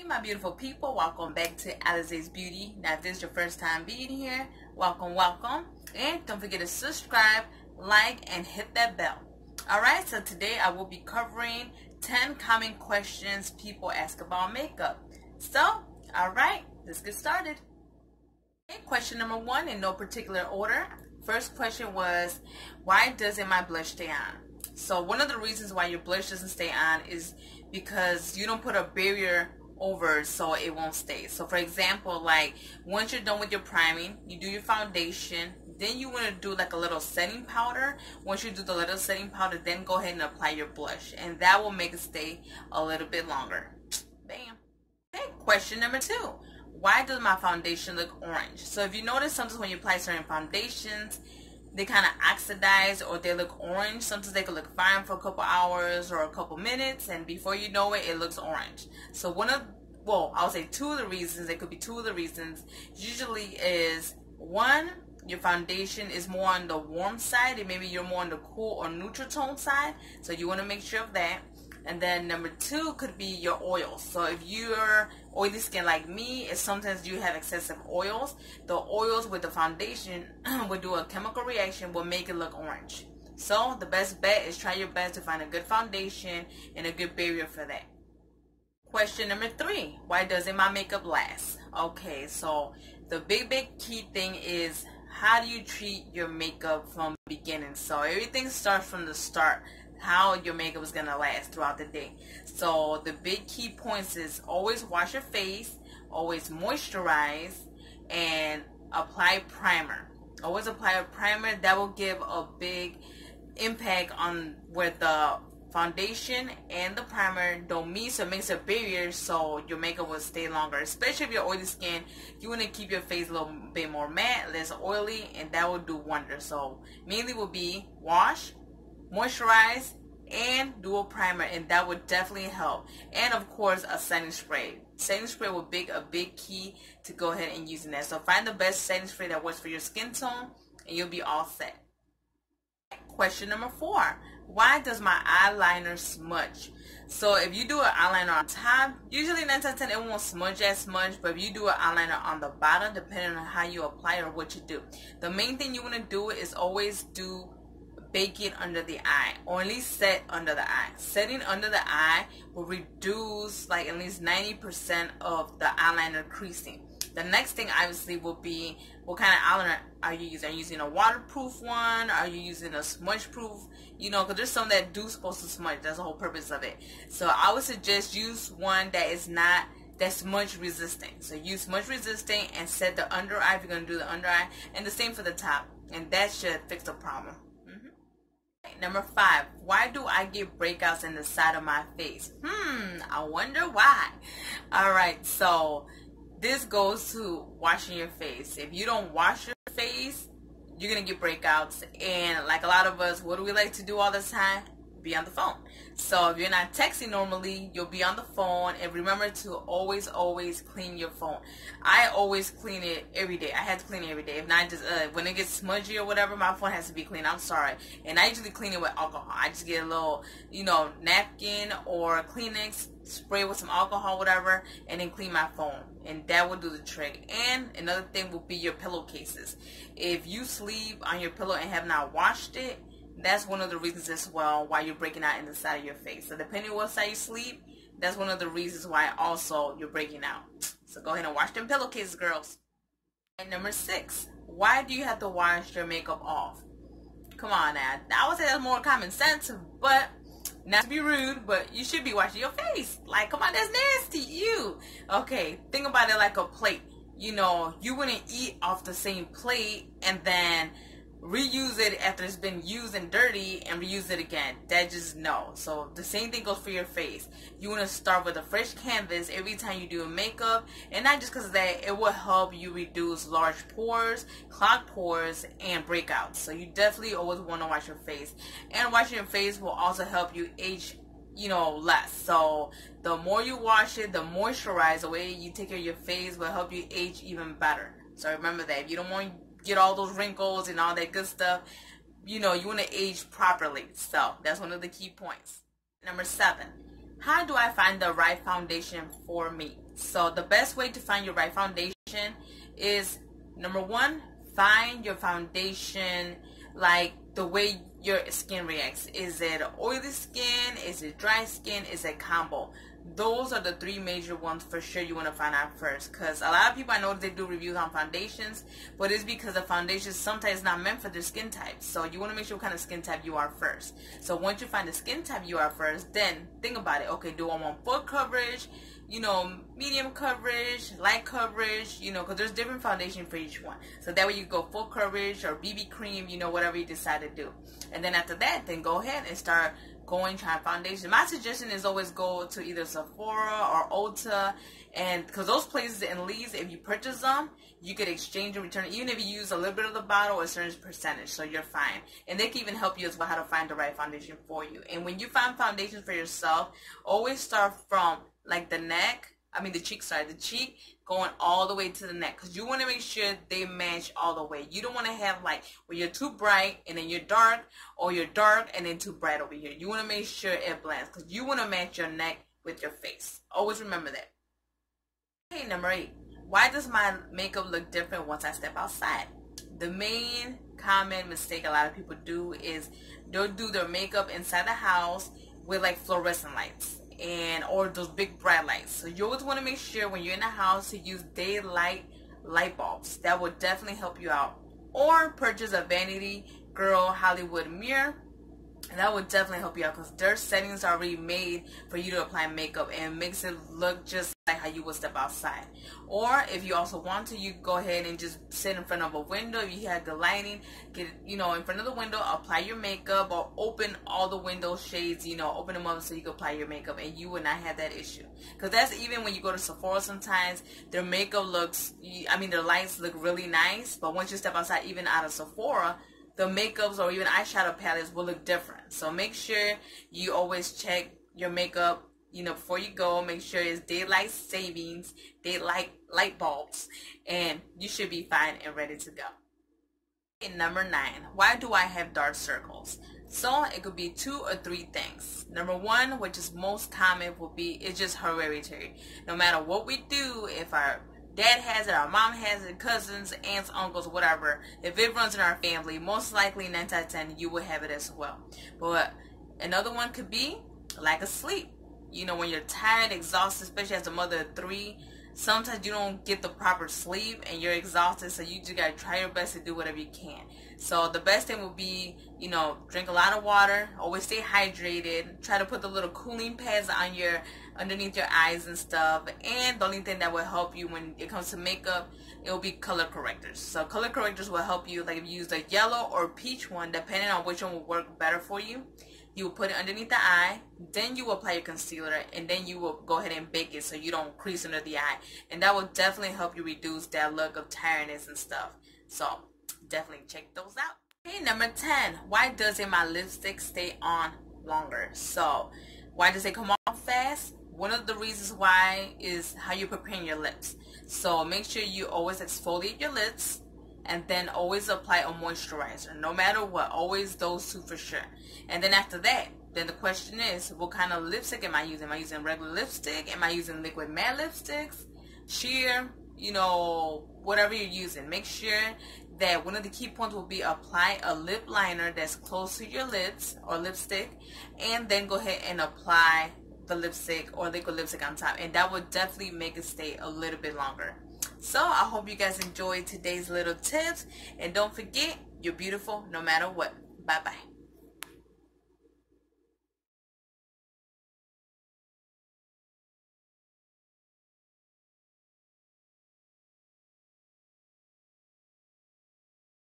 Hey my beautiful people, welcome back to Alazaes Beauty. Now if this is your first time being here, welcome. And don't forget to subscribe, like, and hit that bell. Alright, so today I will be covering 10 common questions people ask about makeup. So, alright, let's get started. Okay, question number 1 in no particular order. First question was, why doesn't my blush stay on? So one of the reasons why your blush doesn't stay on is because you don't put a barrier over so it won't stay. So for example, like once you're done with your priming, you do your foundation, then you want to do like a little setting powder. Once you do the little setting powder, then go ahead and apply your blush, and that will make it stay a little bit longer. Bam. Okay, question number 2. Why does my foundation look orange? So if you notice, sometimes when you apply certain foundations, they kind of oxidize or they look orange. Sometimes they could look fine for a couple hours or a couple minutes, and before you know it, it looks orange. So I would say 2 of the reasons, it could be 2 of the reasons, usually is 1, your foundation is more on the warm side, and maybe you're more on the cool or neutral tone side, so you want to make sure of that. And then number 2 could be your oils. So if you're oily skin like me, if sometimes you have excessive oils, the oils with the foundation will do a chemical reaction, will make it look orange. So the best bet is try your best to find a good foundation and a good barrier for that. Question number 3, why doesn't my makeup last? Okay, so the big key thing is, how do you treat your makeup from the beginning? So everything starts from the start, how your makeup is going to last throughout the day. So the big key points is always wash your face, always moisturize, and apply primer. Always apply a primer. That will give a big impact on where the foundation and the primer don't meet, so it makes a barrier so your makeup will stay longer. Especially if you're oily skin, you want to keep your face a little bit more matte, less oily, and that will do wonders. So mainly will be wash, moisturize, and do a primer, and that would definitely help. And of course, a setting spray. Setting spray will be a big key to go ahead and using that. So find the best setting spray that works for your skin tone, and you'll be all set. Question number 4. Why does my eyeliner smudge? So if you do an eyeliner on top, usually 9 times out of 10 it won't smudge as much, but if you do an eyeliner on the bottom, depending on how you apply or what you do, the main thing you want to do is always bake it under the eye, or at least set under the eye. Setting under the eye will reduce like at least 90% of the eyeliner creasing. The next thing obviously will be, what kind of eyeliner are you using? Are you using a waterproof one? Are you using a smudge proof? You know, because there's some that do supposed to smudge. That's the whole purpose of it. So I would suggest use one that's smudge resistant. So use smudge resistant and set the under eye if you're going to do the under eye, and the same for the top, and that should fix the problem. Number 5, why do I get breakouts in the side of my face? I wonder why. Alright, so this goes to washing your face. If you don't wash your face, you're going to get breakouts. And like a lot of us, what do we like to do all the time? Be on the phone. So if you're not texting normally, you'll be on the phone. And remember to always clean your phone. I always clean it every day. I have to clean it every day. If not, just when it gets smudgy or whatever, my phone has to be clean. I'm sorry. And I usually clean it with alcohol. I just get a little, napkin or Kleenex, spray with some alcohol, whatever, and then clean my phone, and that will do the trick. And another thing will be your pillowcases. If you sleep on your pillow and have not washed it, that's one of the reasons as well why you're breaking out in the side of your face. So depending on what side you sleep, that's one of the reasons why also you're breaking out. So go ahead and wash them pillowcases, girls. And number 6, why do you have to wash your makeup off? Come on now. I would say that's more common sense, but not to be rude, but you should be washing your face. Like, come on, that's nasty. Ew. Okay, think about it like a plate. You wouldn't eat off the same plate and then reuse it after it's been used and dirty and reuse it again. That just no. So the same thing goes for your face. You want to start with a fresh canvas every time you do a makeup, and not just because of that, it will help you reduce large pores, clogged pores, and breakouts. So you definitely always want to wash your face, and washing your face will also help you age less. So the more you wash it, the moisturize, the way you take care of your face will help you age even better. So remember that. If you don't want to get all those wrinkles and all that good stuff, you want to age properly. So that's one of the key points. Number 7, how do I find the right foundation for me? So the best way to find your right foundation is, number one, find your foundation like the way your skin reacts. Is it oily skin? Is it dry skin? Is it combo? Those are the three major ones for sure you want to find out first, because a lot of people, I know they do reviews on foundations, but it's because the foundation sometimes not meant for their skin type. So you want to make sure what kind of skin type you are first. So once you find the skin type you are first, then think about it. Okay, do I want full coverage, you know, medium coverage, light coverage, you know, because there's different foundation for each one. So that way you go full coverage or BB cream, you know, whatever you decide to do. And then after that, then go ahead and start trying foundation. My suggestion is always go to either Sephora or Ulta, and because those places in Lee's, if you purchase them, you could exchange and return it, even if you use a little bit of the bottle or a certain percentage, so you're fine. And they can even help you as well how to find the right foundation for you. And when you find foundations for yourself, always start from like the cheek going all the way to the neck, because you want to make sure they match all the way. You don't want to have like where you're too bright and then you're dark, or you're dark and then too bright over here. You want to make sure it blends, because you want to match your neck with your face. Always remember that. Okay, number 8. Why does my makeup look different once I step outside? The main common mistake a lot of people do is they'll do their makeup inside the house with like fluorescent lights or those big bright lights. So you always want to make sure when you're in the house to use daylight light bulbs. That will definitely help you out. Or purchase a Vanity Girl Hollywood mirror. And that would definitely help you out, because their settings are already made for you to apply makeup, and makes it look just like how you would step outside. Or if you also want to, you go ahead and just sit in front of a window. If you have good lighting, get, you know, in front of the window, apply your makeup, or open all the window shades, you know, open them up so you can apply your makeup, and you would not have that issue. Because that's even when you go to Sephora sometimes, their makeup looks, their lights look really nice, but once you step outside, even out of Sephora, the makeups or even eyeshadow palettes will look different. So make sure you always check your makeup, you know, before you go. Make sure it's daylight savings, daylight light bulbs, and you should be fine and ready to go. Okay, number 9. Why do I have dark circles? So it could be 2 or 3 things. Number 1, which is most common, will be it's just hereditary. No matter what we do, if our dad has it, our mom has it, cousins, aunts, uncles, whatever, if it runs in our family, most likely 9 out of 10 you will have it as well. But another one could be lack of sleep. You know, when you're tired, exhausted, especially as a mother of 3, sometimes you don't get the proper sleep and you're exhausted, so you just gotta try your best to do whatever you can. So the best thing would be, you know, drink a lot of water, always stay hydrated, try to put the little cooling pads on underneath your eyes and stuff. And the only thing that will help you when it comes to makeup, it will be color correctors. So color correctors will help you, like if you use the yellow or peach one, depending on which one will work better for you. You will put it underneath the eye, then you will apply your concealer, and then you will go ahead and bake it so you don't crease under the eye. And that will definitely help you reduce that look of tiredness and stuff. So definitely check those out. Okay, number 10. Why doesn't my lipstick stay on longer? So why does it come off fast? One of the reasons why is how you're preparing your lips. So make sure you always exfoliate your lips, and then always apply a moisturizer. No matter what, always those 2 for sure. And then after that, then the question is, what kind of lipstick am I using? Am I using regular lipstick? Am I using liquid matte lipsticks? Sheer, you know, whatever you're using. Make sure that one of the key points will be apply a lip liner that's close to your lips or lipstick, and then go ahead and apply the lipstick or liquid lipstick on top, and that will definitely make it stay a little bit longer. So I hope you guys enjoyed today's little tips, and don't forget, you're beautiful no matter what. Bye bye.